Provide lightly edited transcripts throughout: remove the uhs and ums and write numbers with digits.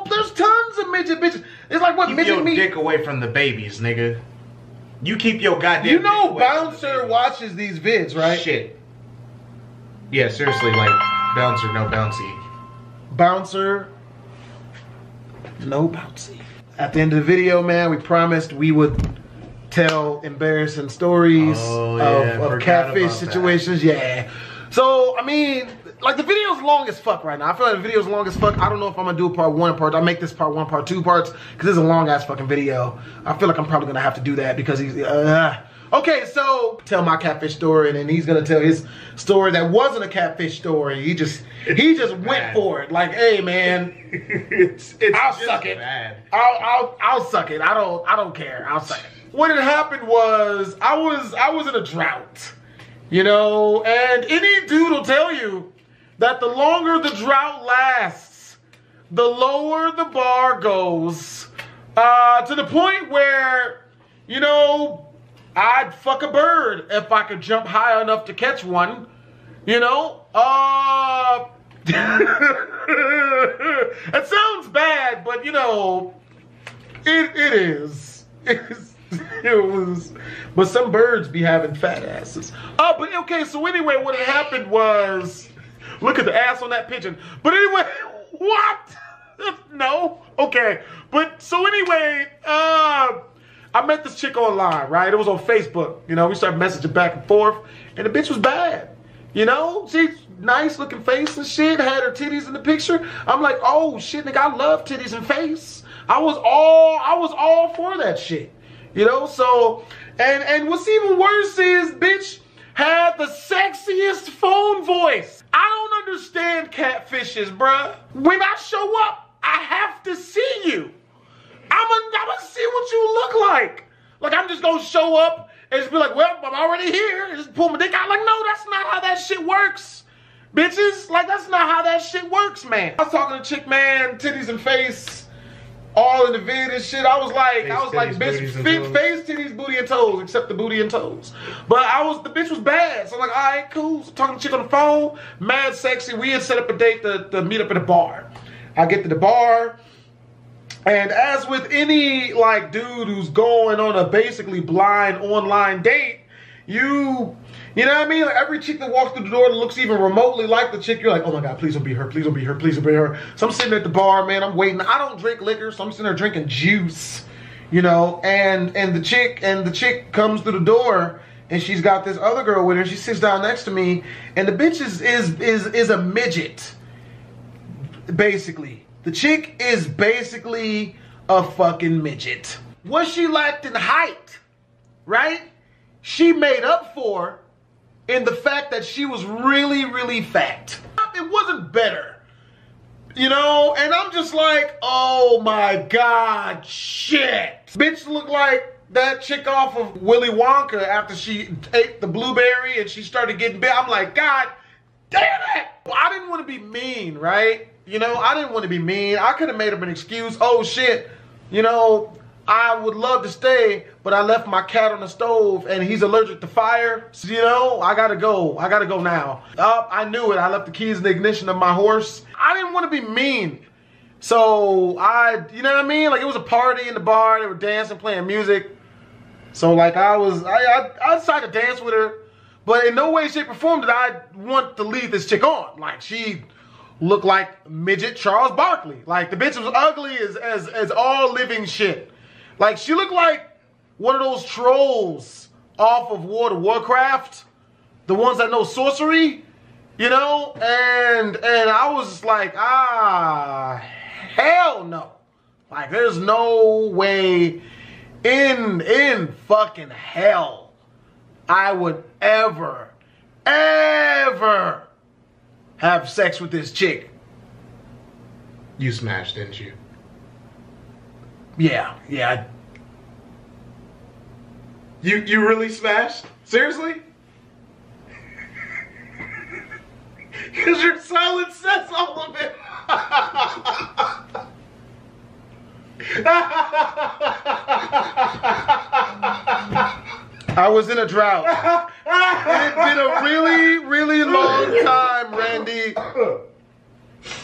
there's tons of midget bitches. It's like what keep midget your meat. dick away from the babies, nigga. You keep your goddamn. You know, dick away from the Bouncer babies. watches these vids, right? Shit. Yeah, seriously, like Bouncer, no bouncy. Bouncer, no bouncy. At the end of the video, man, we promised we would tell embarrassing stories of catfish situations. Yeah. So, I mean, like the video's long as fuck right now. I feel like the video's long as fuck. I don't know if I'm gonna do a part 1 part. I'll make this part 1, part 2 parts because it's a long ass fucking video. I feel like I'm probably gonna have to do that because he's okay, so tell my catfish story, and then he's gonna tell his story that wasn't a catfish story. He just went for it. Like, hey man, I'll suck it. Bad. I'll suck it. I don't care. I'll suck it. What had happened was I was in a drought, you know, and any dude will tell you that the longer the drought lasts, the lower the bar goes, to the point where, you know, I'd fuck a bird if I could jump high enough to catch one, you know. It sounds bad, but you know, it is. It was, but some birds be having fat asses. But okay, so anyway, what had happened was, look at the ass on that pigeon. But anyway, what? No? Okay. But so anyway, I met this chick online, right? It was on Facebook. You know, we started messaging back and forth, and the bitch was bad. You know, she's nice looking face and shit, had her titties in the picture. I'm like, oh shit, nigga, I love titties and face. I was all for that shit. You know, so, and what's even worse is, bitch had the sexiest phone voice. I don't understand catfishes, bruh. When I show up, I have to see you. I'm gonna see what you look like. Like, I'm just gonna show up and just be like, well, I'm already here. And just pull my dick out. Like, no, that's not how that shit works. Bitches, like, that's not how that shit works, man. I was talking to chick, man, titties and face, all in the vid and shit. I was like, bitch, face, titties, booty, and toes, except the booty and toes. But the bitch was bad. So I'm like, all right, cool. So talking to chick on the phone, mad sexy. We had set up a date to meet up at a bar. I get to the bar, and as with any like dude who's going on a basically blind online date, you know what I mean? Like every chick that walks through the door that looks even remotely like the chick, you're like, oh my God, please don't be her, please don't be her, please don't be her. So I'm sitting at the bar, man, I'm waiting. I don't drink liquor, so I'm sitting there drinking juice, you know, and the chick comes through the door, and she's got this other girl with her. She sits down next to me, and the bitch is a midget, basically. The chick is basically a fucking midget. What she lacked in height, right? She made up for in the fact that she was really, really fat. It wasn't better, you know? And I'm just like, oh my God, shit. Bitch looked like that chick off of Willy Wonka after she ate the blueberry and she started getting big. I'm like, God damn it. I didn't want to be mean, right? You know, I didn't want to be mean. I could have made up an excuse. Oh shit, you know, I would love to stay, but I left my cat on the stove and he's allergic to fire. So, you know, I gotta go. I gotta go now. I knew it. I left the keys in the ignition of my horse. I didn't want to be mean. So you know what I mean? Like it was a party in the bar. They were dancing, playing music. So like I decided to dance with her, but in no way, shape, or form did I want to leave this chick on. Like she looked like midget Charles Barkley. Like the bitch was ugly as all living shit. Like she looked like one of those trolls off of World of Warcraft, the ones that know sorcery, you know. And I was just like, hell no. Like there's no way in fucking hell I would ever have sex with this chick. You smashed, didn't you? Yeah. You really smashed? Seriously? Because your silence says all of it. I was in a drought. It had been a really, really long time, Randy.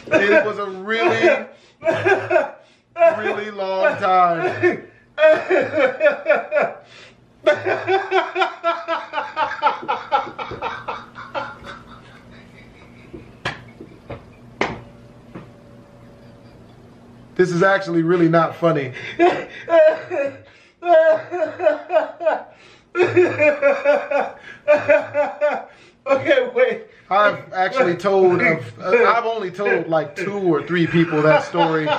It was a really, really long time. This is actually really not funny. Okay, wait. I've actually told I've only told like 2 or 3 people that story.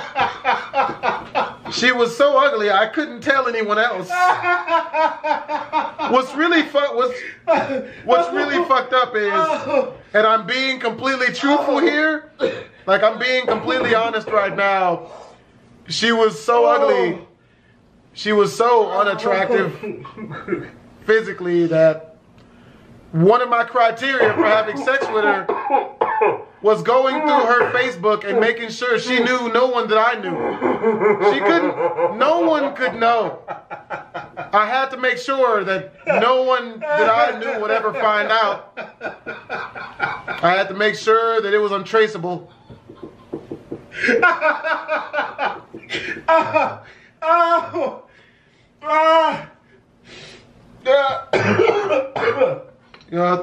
She was so ugly I couldn't tell anyone else. What's really fucked up is, and I'm being completely truthful here, like I'm being completely honest right now. She was so ugly. She was so unattractive physically that one of my criteria for having sex with her was going through her Facebook and making sure she knew no one that I knew. No one could know. I had to make sure that no one that I knew would ever find out. I had to make sure that it was untraceable.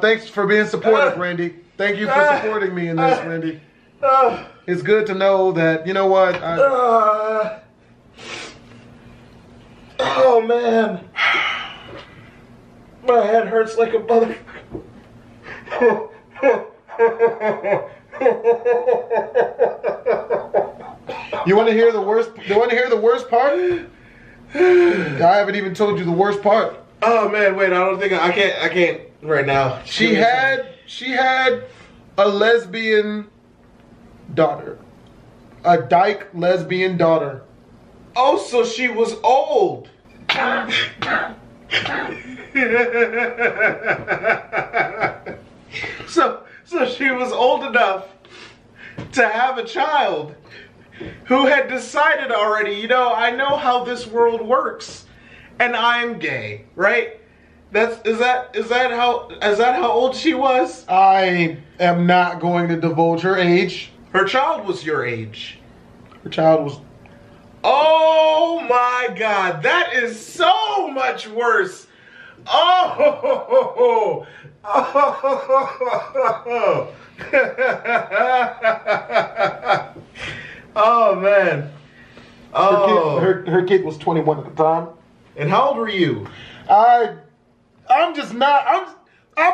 Thanks for being supportive, Randy. Thank you for supporting me in this, Randy. It's good to know that, you know what? Oh, man. My head hurts like a mother. You want to hear the worst? You want to hear the worst part? I haven't even told you the worst part. Oh man, wait! I can't right now. She had a lesbian daughter, a dyke lesbian daughter. Oh, so she was old. So she was old enough to have a child who had decided already, you know, I know how this world works and I'm gay, right? Is that how old she was? I am not going to divulge her age. Her child was your age. Her child was... Oh my God, that is so much worse. Oh. Oh man. Oh. Her kid was 21 at the time. And how old were you? I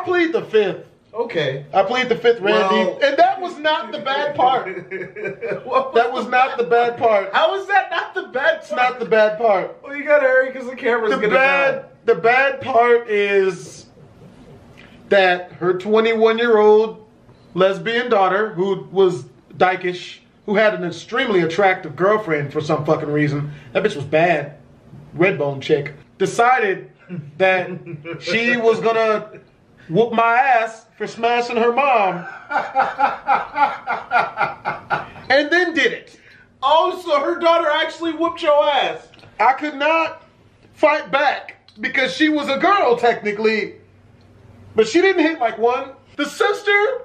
plead the 5th. Okay. I plead the 5th, Randy. Well, and that was not the bad part. That was not the bad part. How is that not the bad part? It's not the bad part. Well, you gotta hurry because the camera's gonna go. The bad part is that her 21-year-old lesbian daughter, who was dykish, who had an extremely attractive girlfriend for some fucking reason, that bitch was bad, redbone chick, decided that she was gonna whoop my ass for smashing her mom. And then did it. Oh, so her daughter actually whooped your ass. I could not fight back because she was a girl technically, but she didn't hit like one. The sister,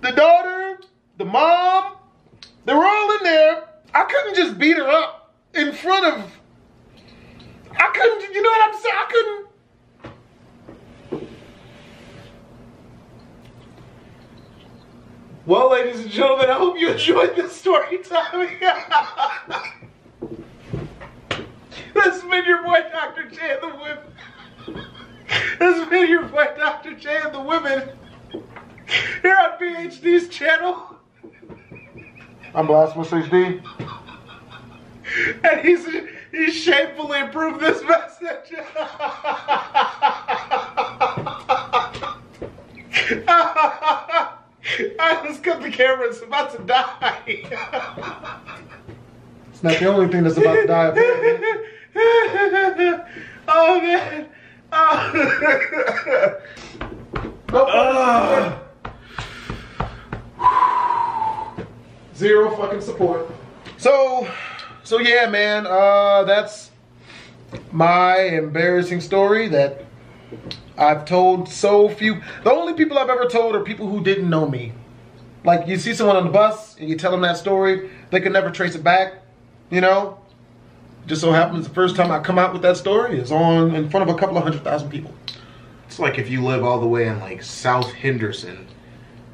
the daughter, the mom, they were all in there. I couldn't just beat her up in front of, I couldn't, you know what I'm saying? I couldn't. Well, ladies and gentlemen, I hope you enjoyed this story time. This has been your boy, Dr. J and the Women. This has been your boy, Dr. J and the Women. Here on PhD's channel. I'm BlastphamousHD. And he's shamefully approved this message. Alright, let's cut the camera. It's about to die. It's not the only thing that's about to die, apparently. Oh, man. Oh. Zero fucking support. So yeah, man, that's my embarrassing story that I've told so few. The only people I've ever told are people who didn't know me. Like, you see someone on the bus and you tell them that story, they can never trace it back, you know? Just so happens the first time I come out with that story is in front of a couple of 100,000 people. It's like if you live all the way in like South Henderson,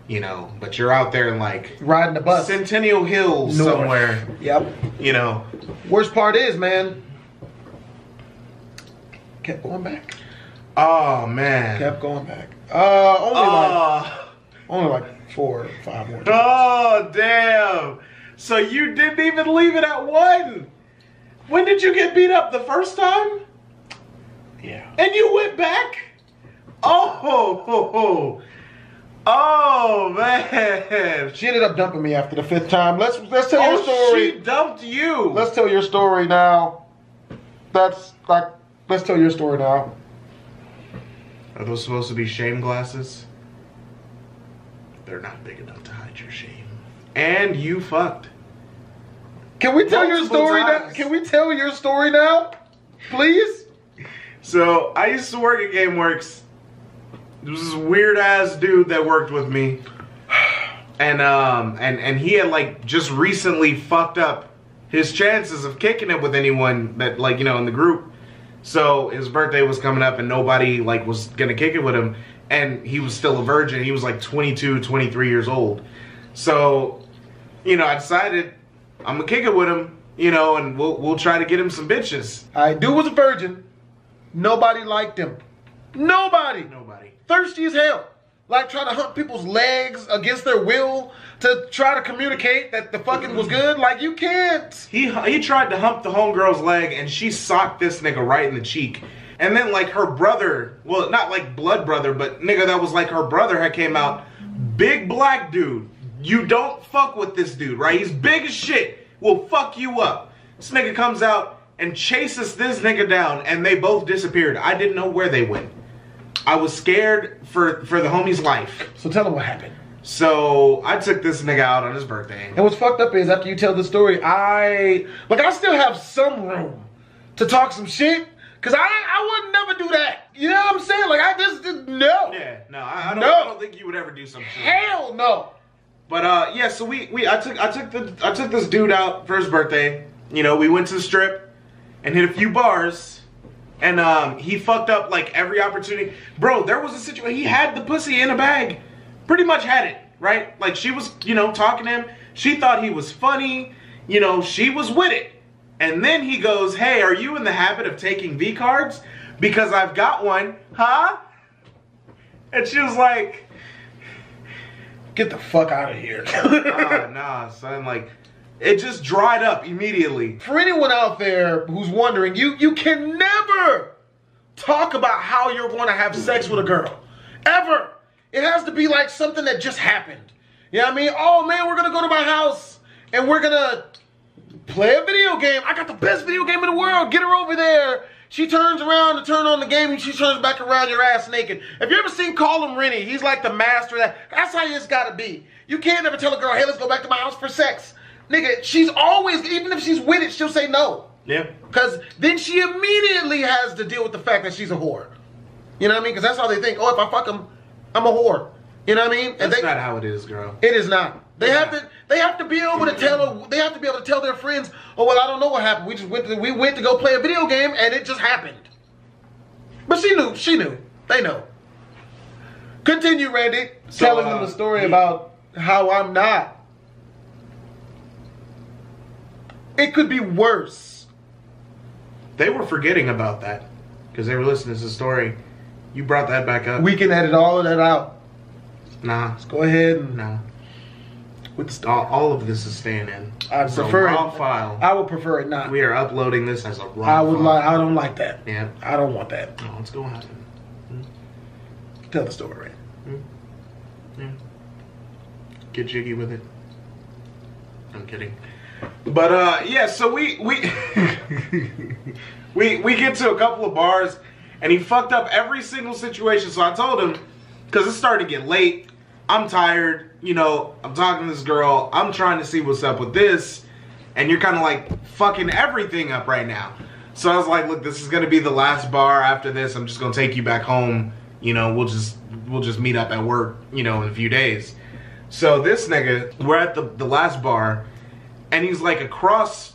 you know, but you're out there in like riding the bus, Centennial Hills North. somewhere. Yep. You know. Worst part is, man, kept going back. Oh man. Kept going back. Only like 4 or 5 more times. Oh damn. So you didn't even leave it at 1. When did you get beat up? The first time? Yeah. And you went back? Oh man. She ended up dumping me after the 5th time. Let's tell your story. She dumped you. Let's tell your story now. Let's tell your story now. Are those supposed to be shame glasses? They're not big enough to hide your shame. And you fucked. Can we tell your Multiple story now? times. Can we tell your story now? Please? So I used to work at GameWorks. There was this weird ass dude that worked with me. And he had like just recently fucked up his chances of kicking it with anyone that, like, you know, in the group. So his birthday was coming up and nobody like was gonna kick it with him, and he was still a virgin. He was like 22, 23 years old. So, you know, I decided I'm gonna kick it with him, you know, and we'll try to get him some bitches. Dude was a virgin. Nobody liked him. Nobody. Thirsty as hell. Like trying to hump people's legs against their will to try to communicate that the fucking was good. Like, you can't. He tried to hump the homegirl's leg and she socked this nigga right in the cheek. And then like her brother, well, not like blood brother, but nigga that was like her brother had came out. Big black dude. You don't fuck with this dude, right? He's big as shit. Will fuck you up. This nigga comes out and chases this nigga down and they both disappeared. I didn't know where they went. I was scared for the homie's life. So tell him what happened. So I took this nigga out on his birthday. And what's fucked up is after you tell the story, I still have some room to talk some shit. Cause I would never do that. You know what I'm saying? Like, I just no. Yeah, no, I don't think you would ever do some shit. Hell no. But yeah, so I took this dude out for his birthday. You know, we went to the strip and hit a few bars. And he fucked up like every opportunity. Bro, there was a situation, he had the pussy in a bag. Pretty much had it, right? Like, she was, you know, talking to him. She thought he was funny. You know, she was with it. And then he goes, hey, are you in the habit of taking V cards? Because I've got one. Huh? And she was like, get the fuck out of here. Oh, nah, son. Like, it just dried up immediately. For anyone out there who's wondering, you can never talk about how you're going to have sex with a girl. Ever. It has to be like something that just happened. You know what I mean? Oh man, we're going to go to my house and we're going to play a video game. I got the best video game in the world. Get her over there. She turns around to turn on the game and she turns back around, your ass naked. Have you ever seen Colin Rennie? He's like the master of that. That's how it's got to be. You can't ever tell a girl, hey, let's go back to my house for sex. Nigga, she's always, even if she's with it, she'll say no. Yeah. Because then she immediately has to deal with the fact that she's a whore. You know what I mean? Because that's how they think. Oh, if I fuck him, I'm a whore. You know what I mean? And that's not how it is, girl. It is not. They have to be able to tell. They have to be able to tell their friends, oh well, I don't know what happened. We went to go play a video game and it just happened. But she knew. She knew. They know. Continue, Randy, telling them the story about how I'm not. It could be worse. They were forgetting about that because they were listening to the story. You brought that back up. We can edit all of that out. Nah. Let's go ahead and all of this is staying in. I prefer raw it. file. I would prefer it not. We are uploading this as a raw file. I don't like that. Yeah. I don't want that. No, what's going on? Tell the story, Randy. Yeah. Get jiggy with it. I'm kidding. But yeah, so we get to a couple of bars and he fucked up every single situation. So I told him, because it's starting to get late, I'm tired, you know, I'm talking to this girl, I'm trying to see what's up with this, and you're kind of like fucking everything up right now. So I was like, look, this is gonna be the last bar. After this, I'm just gonna take you back home. You know, we'll just meet up at work, you know, in a few days. So this nigga, we're at the last bar, and he's like across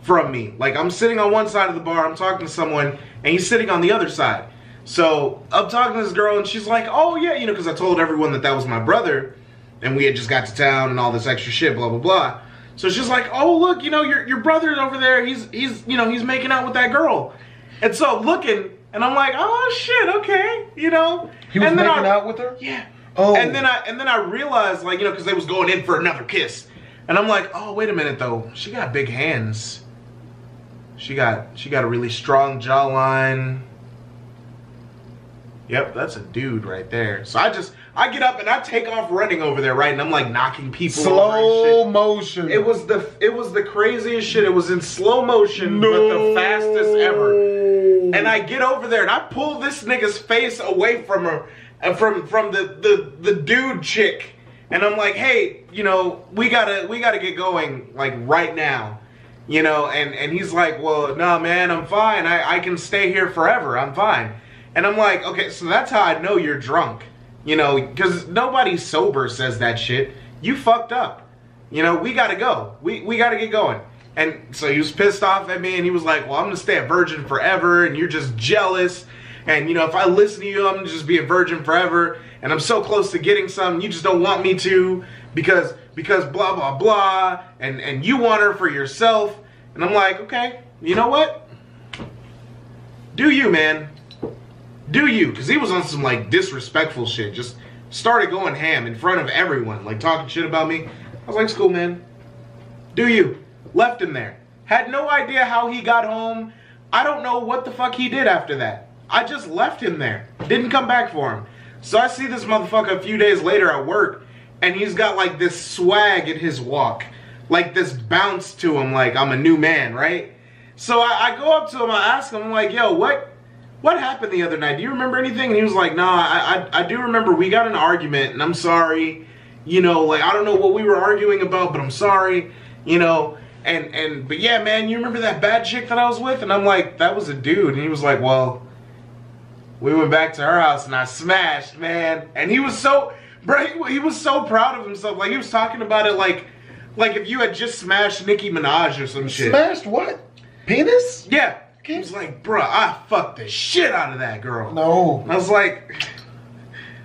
from me. Like I'm sitting on one side of the bar, I'm talking to someone, and he's sitting on the other side. So I'm talking to this girl, and she's like, oh yeah, you know, because I told everyone that was my brother, and we had just got to town and all this extra shit, blah blah blah. So she's like, oh look, you know, your brother's over there. He's you know, he's making out with that girl. And so I'm looking, and I'm like, oh shit, okay, you know. He was making out with her? Yeah. Oh. And then I realized, like, you know, because they was going in for another kiss. And I'm like, oh, wait a minute, though. She got big hands. She got a really strong jawline. Yep, that's a dude right there. So I get up and I take off running over there, right? And I'm like knocking people over and slow shit. motion. It was the craziest shit. It was in slow motion, but the fastest ever. And I get over there and I pull this nigga's face away from her, from the dude chick. And I'm like, hey, you know, we gotta get going, like, right now. You know, and he's like, well, no, man, I'm fine. I can stay here forever. I'm fine. And I'm like, okay, so that's how I know you're drunk. You know, because nobody sober says that shit. You fucked up. You know, we gotta go. We gotta get going. And so he was pissed off at me, and he was like, well, I'm gonna stay a virgin forever, and you're just jealous. And, you know, if I listen to you, I'm gonna just be a virgin forever. And I'm so close to getting something, you just don't want me to because blah, blah, blah. And you want her for yourself. And I'm like, okay, you know what? Do you, man. Do you. Because he was on some, like, disrespectful shit. Just started going ham in front of everyone. Like, talking shit about me. I was like, it's cool, man. Do you. Left him there. Had no idea how he got home. I don't know what the fuck he did after that. I just left him there. Didn't come back for him. So I see this motherfucker a few days later at work, and he's got like this swag in his walk. Like this bounce to him, like I'm a new man, right? So I go up to him, I ask him, I'm like, yo, what happened the other night? Do you remember anything? And he was like, nah, I do remember we got in an argument, and I'm sorry. You know, like, I don't know what we were arguing about, but I'm sorry. You know, but yeah, man, you remember that bad chick that I was with? And I'm like, that was a dude. And he was like, well, we went back to her house and I smashed, man. And he was so, bro, he was so proud of himself. Like, he was talking about it like if you had just smashed Nicki Minaj or some shit. Smashed what? Penis? Yeah. He was like, bro, I fucked the shit out of that girl. No. I was like,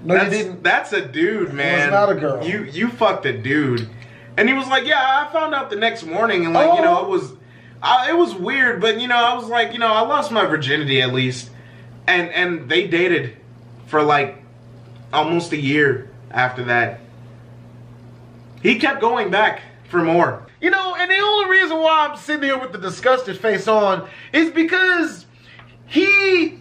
no, you didn't. That's a dude, man. It was not a girl. You fucked a dude. And he was like, yeah, I found out the next morning, and like, you know, it was weird, but you know, I was like, you know, I lost my virginity at least. And they dated for like almost a year after that. He kept going back for more. You know, and the only reason why I'm sitting here with the disgusted face on is because he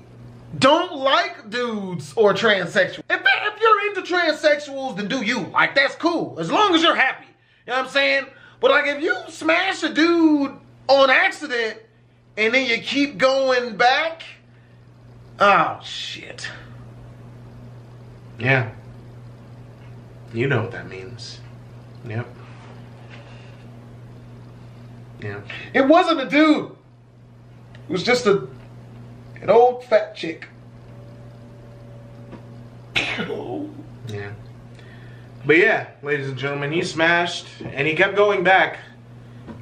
don't like dudes or transsexuals. If you're into transsexuals, then do you. Like, that's cool. As long as you're happy. You know what I'm saying? But like, if you smash a dude on accident and then you keep going back, oh, shit. Yeah. You know what that means. Yep. Yeah. It wasn't a dude. It was just an old fat chick. Yeah. But yeah, ladies and gentlemen, he smashed and he kept going back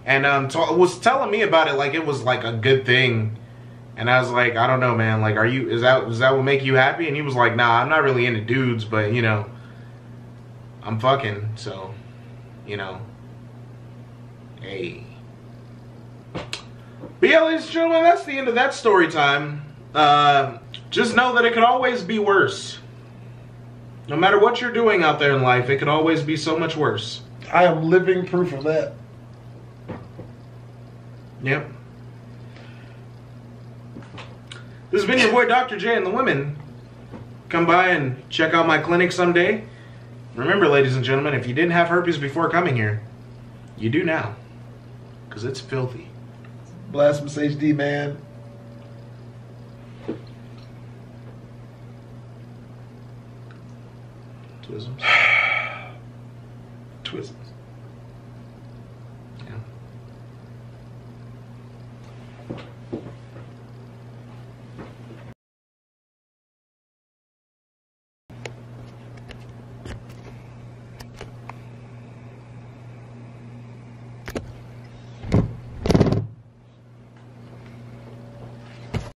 and was telling me about it like it was like a good thing. And I was like, I don't know, man. Like, is that what make you happy? And he was like, nah, I'm not really into dudes, but you know, I'm fucking, so, you know, hey. But yeah, ladies and gentlemen, that's the end of that story time. Just know that it could always be worse. No matter what you're doing out there in life, it could always be so much worse. I am living proof of that. Yep. This has been your boy Dr. J and the Women. Come by and check out my clinic someday. Remember, ladies and gentlemen, if you didn't have herpes before coming here, you do now. Because it's filthy. BlastphamousHD, man. Twisms. Twisms. Yeah.